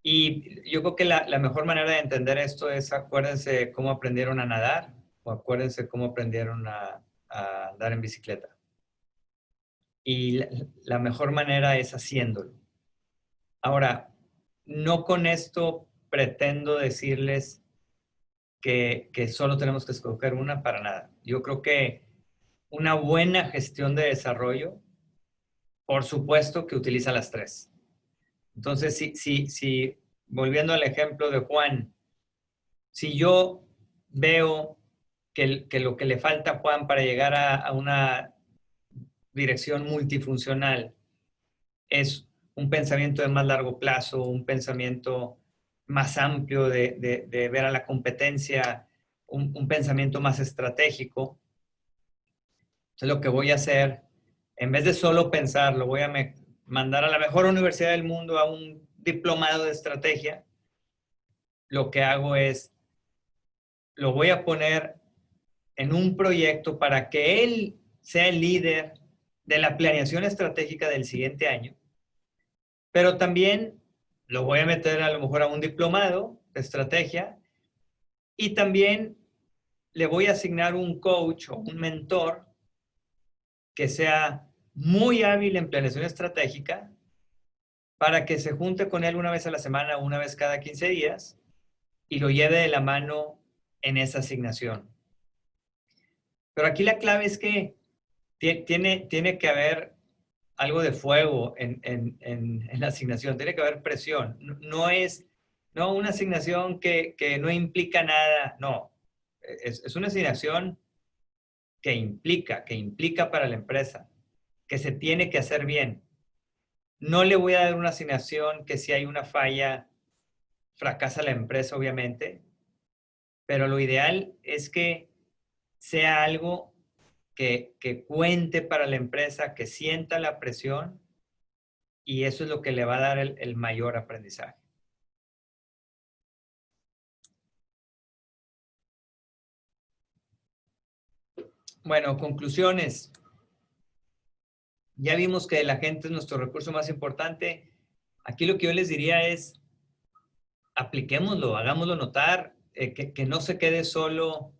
Y yo creo que la mejor manera de entender esto es acuérdense cómo aprendieron a nadar o acuérdense cómo aprendieron a andar en bicicleta. Y la mejor manera es haciéndolo. Ahora, no con esto pretendo decirles que solo tenemos que escoger una para nada. Yo creo que una buena gestión de desarrollo, por supuesto que utiliza las 3. Entonces, si volviendo al ejemplo de Juan, si yo veo que lo que le falta a Juan para llegar a una dirección multifuncional es un pensamiento de más largo plazo, un pensamiento más amplio de ver a la competencia, un pensamiento más estratégico. Entonces lo que voy a hacer, en vez de solo pensar, lo voy a mandar a la mejor universidad del mundo a un diplomado de estrategia. Lo que hago es, lo voy a poner en un proyecto para que él sea el líder de la planeación estratégica del siguiente año, pero también lo voy a meter a lo mejor a un diplomado de estrategia y también le voy a asignar un coach o un mentor que sea muy hábil en planeación estratégica para que se junte con él una vez a la semana, una vez cada 15 días y lo lleve de la mano en esa asignación. Pero aquí la clave es que tiene que haber algo de fuego en la asignación, tiene que haber presión. No es una asignación que no implica nada, no. es una asignación que implica para la empresa, que se tiene que hacer bien. No le voy a dar una asignación que si hay una falla, fracasa la empresa, obviamente, pero lo ideal es que sea algo que cuente para la empresa, que sienta la presión, y eso es lo que le va a dar el mayor aprendizaje. Bueno, conclusiones. Ya vimos que la gente es nuestro recurso más importante. Aquí lo que yo les diría es, apliquémoslo, hagámoslo notar, que no se quede solo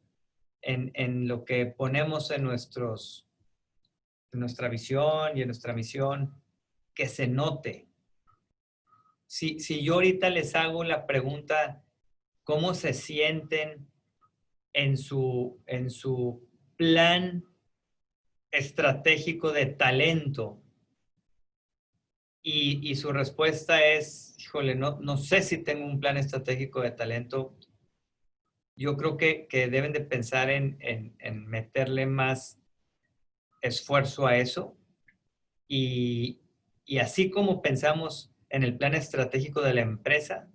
en lo que ponemos en nuestra visión y en nuestra misión, que se note. Si yo ahorita les hago la pregunta, ¿cómo se sienten en su plan estratégico de talento? Y su respuesta es, híjole, no sé si tengo un plan estratégico de talento. Yo creo que deben de pensar en meterle más esfuerzo a eso. Y así como pensamos en el plan estratégico de la empresa,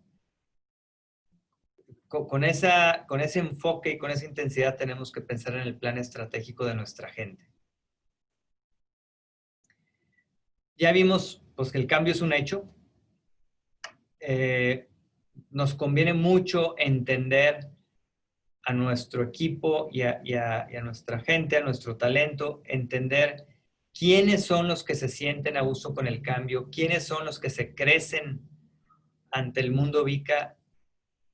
con ese enfoque y con esa intensidad tenemos que pensar en el plan estratégico de nuestra gente. Ya vimos pues, que el cambio es un hecho. Nos conviene mucho entender a nuestro equipo y a nuestra gente, a nuestro talento, entender quiénes son los que se sienten a gusto con el cambio, quiénes son los que se crecen ante el mundo VICA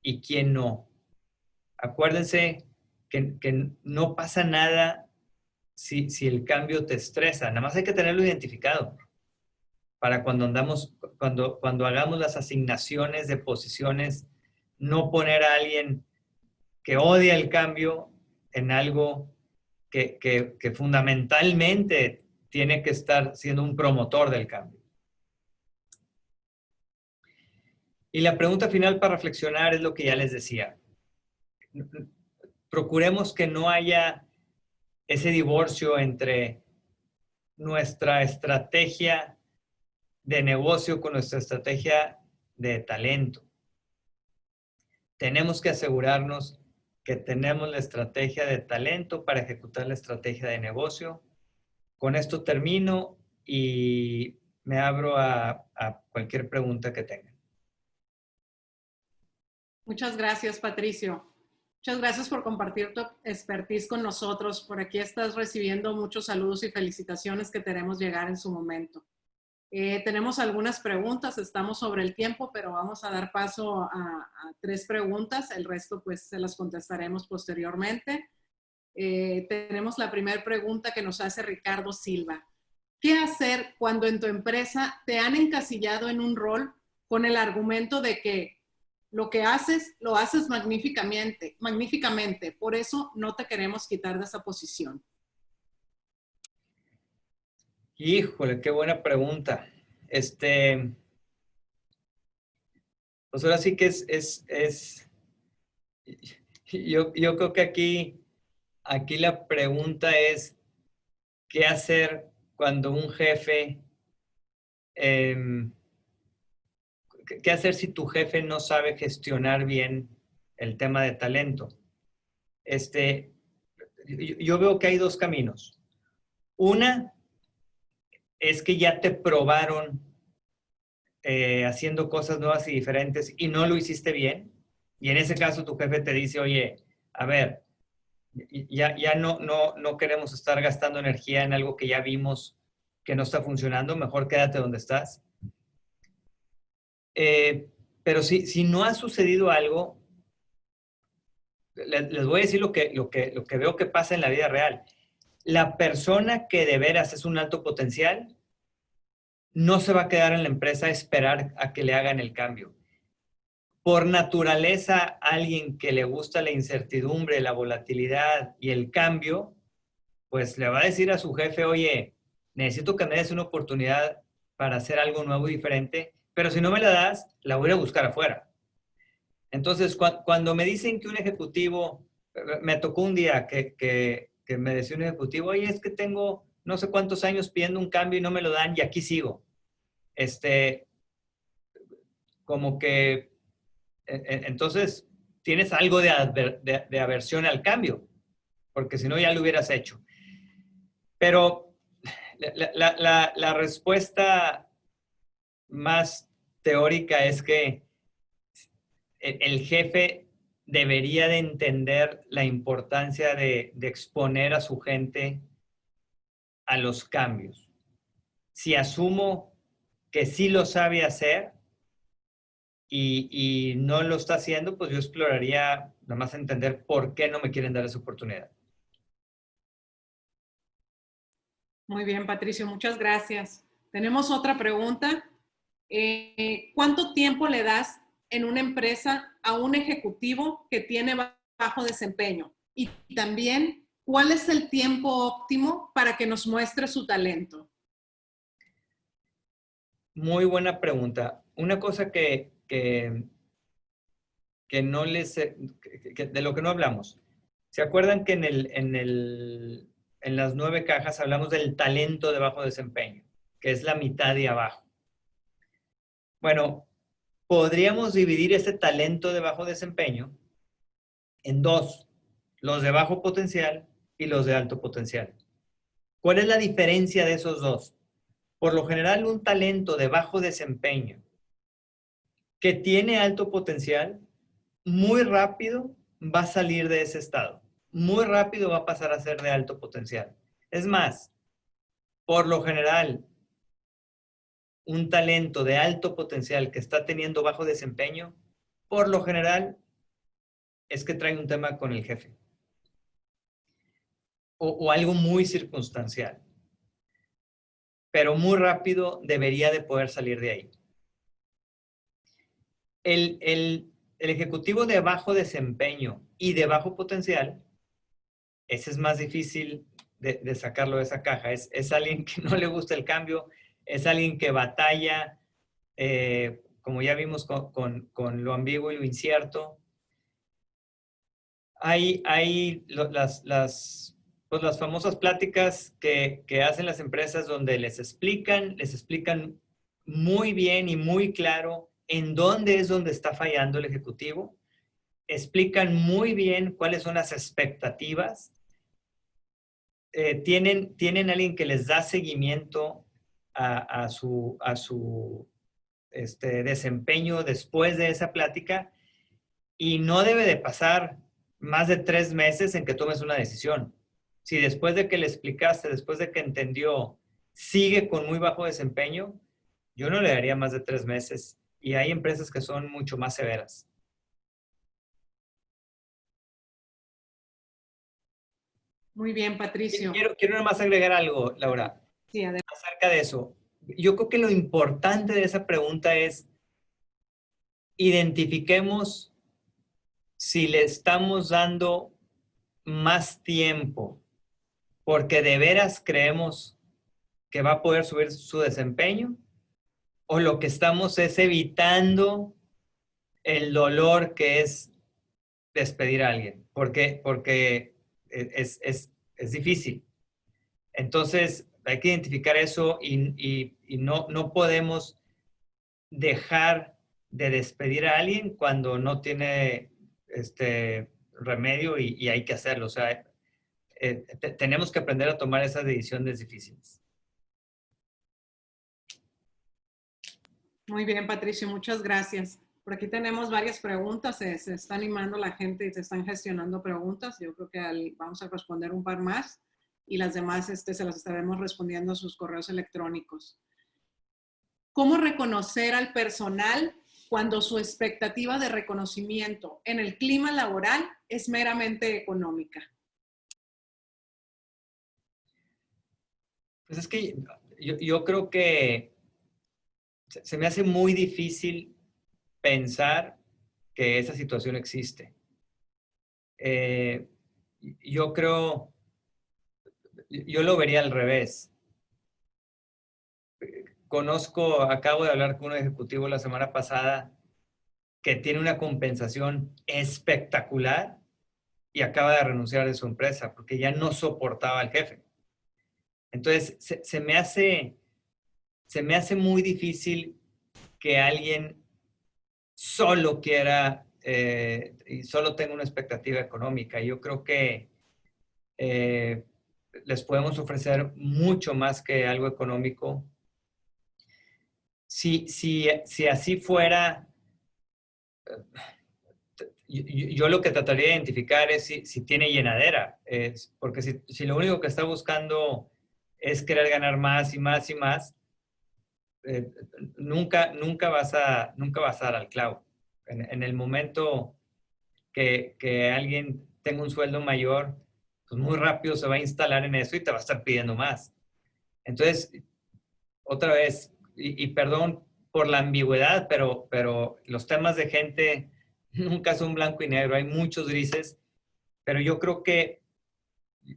y quién no. Acuérdense que no pasa nada si el cambio te estresa, nada más hay que tenerlo identificado para cuando hagamos las asignaciones de posiciones, no poner a alguien que odia el cambio en algo que fundamentalmente tiene que estar siendo un promotor del cambio. Y la pregunta final para reflexionar es lo que ya les decía. Procuremos que no haya ese divorcio entre nuestra estrategia de negocio con nuestra estrategia de talento. Tenemos que asegurarnos que tenemos la estrategia de talento para ejecutar la estrategia de negocio. Con esto termino y me abro a cualquier pregunta que tengan. Muchas gracias, Patricio. Muchas gracias por compartir tu expertise con nosotros. Por aquí estás recibiendo muchos saludos y felicitaciones que queremos llegar en su momento. Tenemos algunas preguntas, estamos sobre el tiempo, pero vamos a dar paso a 3 preguntas. El resto pues se las contestaremos posteriormente. Tenemos la primera pregunta que nos hace Ricardo Silva. ¿Qué hacer cuando en tu empresa te han encasillado en un rol con el argumento de que lo que haces, lo haces magníficamente, por eso no te queremos quitar de esa posición? Híjole, qué buena pregunta. Pues ahora sí que yo creo que aquí la pregunta es, ¿qué hacer cuando un jefe, qué hacer si tu jefe no sabe gestionar bien el tema de talento? Yo veo que hay 2 caminos. Una es que ya te probaron haciendo cosas nuevas y diferentes y no lo hiciste bien. Y en ese caso tu jefe te dice, oye, a ver, ya no queremos estar gastando energía en algo que ya vimos que no está funcionando, mejor quédate donde estás. Pero si no ha sucedido algo, les voy a decir lo que veo que pasa en la vida real. La persona que de veras es un alto potencial no se va a quedar en la empresa a esperar a que le hagan el cambio. Por naturaleza, alguien que le gusta la incertidumbre, la volatilidad y el cambio, pues le va a decir a su jefe, oye, necesito que me des una oportunidad para hacer algo nuevo y diferente, pero si no me la das, la voy a buscar afuera. Entonces, cuando me dicen que un ejecutivo Me tocó un día que me decía un ejecutivo, oye, es que tengo no sé cuántos años pidiendo un cambio y no me lo dan y aquí sigo. Como que, entonces, tienes algo de aversión al cambio, porque si no ya lo hubieras hecho. Pero la respuesta más teórica es que el jefe debería de entender la importancia de exponer a su gente a los cambios. Si asumo que sí lo sabe hacer y no lo está haciendo, pues yo exploraría nada más entender por qué no me quieren dar esa oportunidad. Muy bien, Patricio, muchas gracias. Tenemos otra pregunta. ¿Cuánto tiempo le das en una empresa a un ejecutivo que tiene bajo desempeño? Y también, ¿cuál es el tiempo óptimo para que nos muestre su talento? Muy buena pregunta. Una cosa que no les, de lo que no hablamos. ¿Se acuerdan que en las 9 cajas hablamos del talento de bajo desempeño, que es la mitad de abajo? Bueno, podríamos dividir ese talento de bajo desempeño en dos, los de bajo potencial y los de alto potencial. ¿Cuál es la diferencia de esos dos? Por lo general, un talento de bajo desempeño que tiene alto potencial, muy rápido va a salir de ese estado. Muy rápido va a pasar a ser de alto potencial. Es más, por lo general, un talento de alto potencial que está teniendo bajo desempeño, por lo general, es que trae un tema con el jefe. O algo muy circunstancial. Pero muy rápido debería de poder salir de ahí. El ejecutivo de bajo desempeño y de bajo potencial, ese es más difícil de sacarlo de esa caja. Es alguien que no le gusta el cambio, es alguien que batalla, como ya vimos con lo ambiguo y lo incierto. Hay pues las famosas pláticas que hacen las empresas donde les explican muy bien y muy claro en dónde es donde está fallando el ejecutivo, explican muy bien cuáles son las expectativas, tienen alguien que les da seguimiento a su desempeño después de esa plática y no debe de pasar más de 3 meses en que tomes una decisión. Si después de que le explicaste, después de que entendió, sigue con muy bajo desempeño, yo no le daría más de 3 meses. Y hay empresas que son mucho más severas. Muy bien, Patricio. Quiero nada más agregar algo, Laura, Sí, adelante. acerca de eso. Yo creo que lo importante de esa pregunta es identifiquemos si le estamos dando más tiempo porque de veras creemos que va a poder subir su desempeño o lo que estamos es evitando el dolor que es despedir a alguien, porque es difícil. Entonces, hay que identificar eso y no podemos dejar de despedir a alguien cuando no tiene remedio y hay que hacerlo. O sea, tenemos que aprender a tomar esas decisiones difíciles. Muy bien, Patricio, muchas gracias. Por aquí tenemos varias preguntas, se está animando la gente y se están gestionando preguntas. Yo creo que vamos a responder un par más y las demás se las estaremos respondiendo a sus correos electrónicos. ¿Cómo reconocer al personal cuando su expectativa de reconocimiento en el clima laboral es meramente económica? Pues es que yo creo que se me hace muy difícil pensar que esa situación existe. Yo creo, yo lo vería al revés. Acabo de hablar con un ejecutivo la semana pasada que tiene una compensación espectacular y acaba de renunciar de su empresa porque ya no soportaba al jefe. Entonces, se me hace muy difícil que alguien solo quiera y solo tenga una expectativa económica. Yo creo que les podemos ofrecer mucho más que algo económico. Si así fuera, yo lo que trataría de identificar es si tiene llenadera, porque si lo único que está buscando es querer ganar más y más y más, nunca vas a dar al clavo. En el momento que alguien tenga un sueldo mayor, pues muy rápido se va a instalar en eso y te va a estar pidiendo más. Entonces, otra vez, y perdón por la ambigüedad, pero los temas de gente nunca son blanco y negro, hay muchos grises, pero yo creo que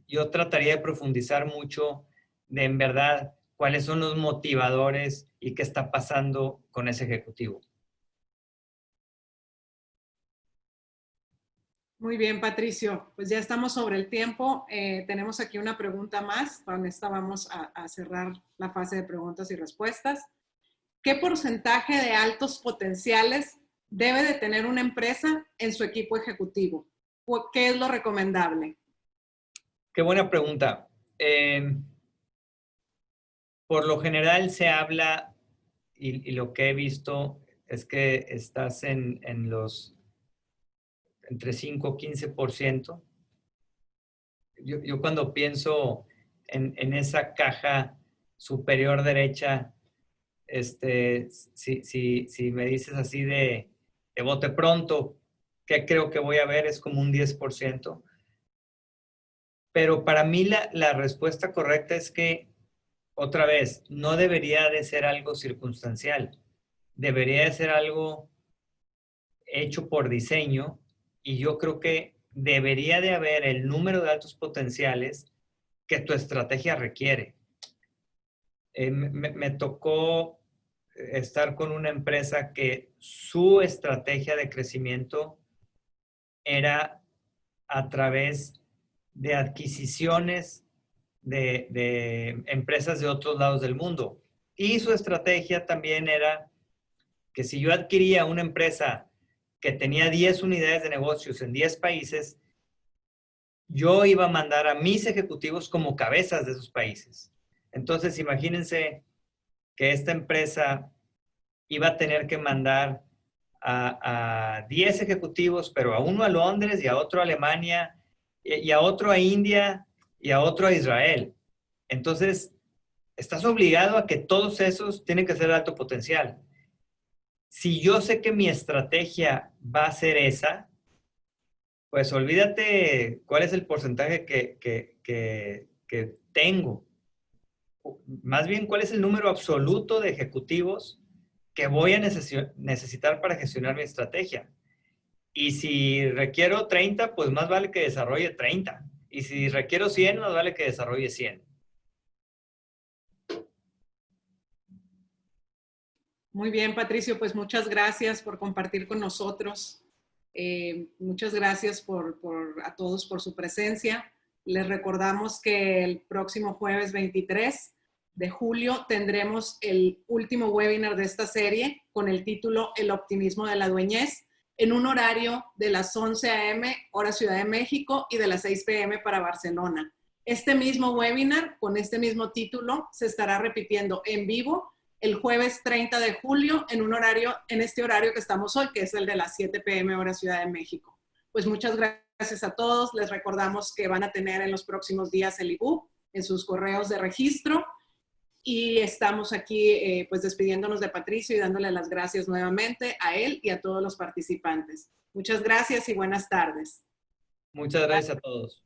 yo trataría de profundizar mucho de en verdad cuáles son los motivadores y qué está pasando con ese ejecutivo. Muy bien, Patricio. Pues ya estamos sobre el tiempo. Tenemos aquí una pregunta más. Con esta vamos a cerrar la fase de preguntas y respuestas. ¿Qué porcentaje de altos potenciales debe de tener una empresa en su equipo ejecutivo? ¿Qué es lo recomendable? Qué buena pregunta. Por lo general se habla, y lo que he visto es que estás en los entre 5 y 15%. Yo cuando pienso en esa caja superior derecha, si me dices así de bote pronto, ¿qué creo que voy a ver? Es como un 10%. Pero para mí la respuesta correcta es que, otra vez, no debería de ser algo circunstancial. Debería de ser algo hecho por diseño, y yo creo que debería de haber el número de altos potenciales que tu estrategia requiere. Me tocó estar con una empresa que su estrategia de crecimiento era a través de adquisiciones de empresas de otros lados del mundo. Y su estrategia también era que si yo adquiría una empresa que tenía 10 unidades de negocios en 10 países, yo iba a mandar a mis ejecutivos como cabezas de esos países. Entonces, imagínense que esta empresa iba a tener que mandar a 10 ejecutivos, pero a uno a Londres y a otro a Alemania y a otro a India y a otro a Israel. Entonces, estás obligado a que todos esos tienen que ser de alto potencial. Si yo sé que mi estrategia va a ser esa, pues olvídate cuál es el porcentaje que tengo. Más bien, cuál es el número absoluto de ejecutivos que voy a necesitar para gestionar mi estrategia. Y si requiero 30, pues más vale que desarrolle 30. Y si requiero 100, más vale que desarrolle 100. Muy bien, Patricio, pues muchas gracias por compartir con nosotros. Muchas gracias a todos por su presencia. Les recordamos que el próximo jueves 23 de julio tendremos el último webinar de esta serie con el título El optimismo de la dueñez, en un horario de las 11 a.m. hora Ciudad de México y de las 6 p.m. para Barcelona. Este mismo webinar con este mismo título se estará repitiendo en vivo el jueves 30 de julio en este horario que estamos hoy, que es el de las 7 p.m. hora Ciudad de México. Pues muchas gracias a todos. Les recordamos que van a tener en los próximos días el ebook en sus correos de registro. Y estamos aquí pues despidiéndonos de Patricio y dándole las gracias nuevamente a él y a todos los participantes. Muchas gracias y buenas tardes. Muchas gracias a todos.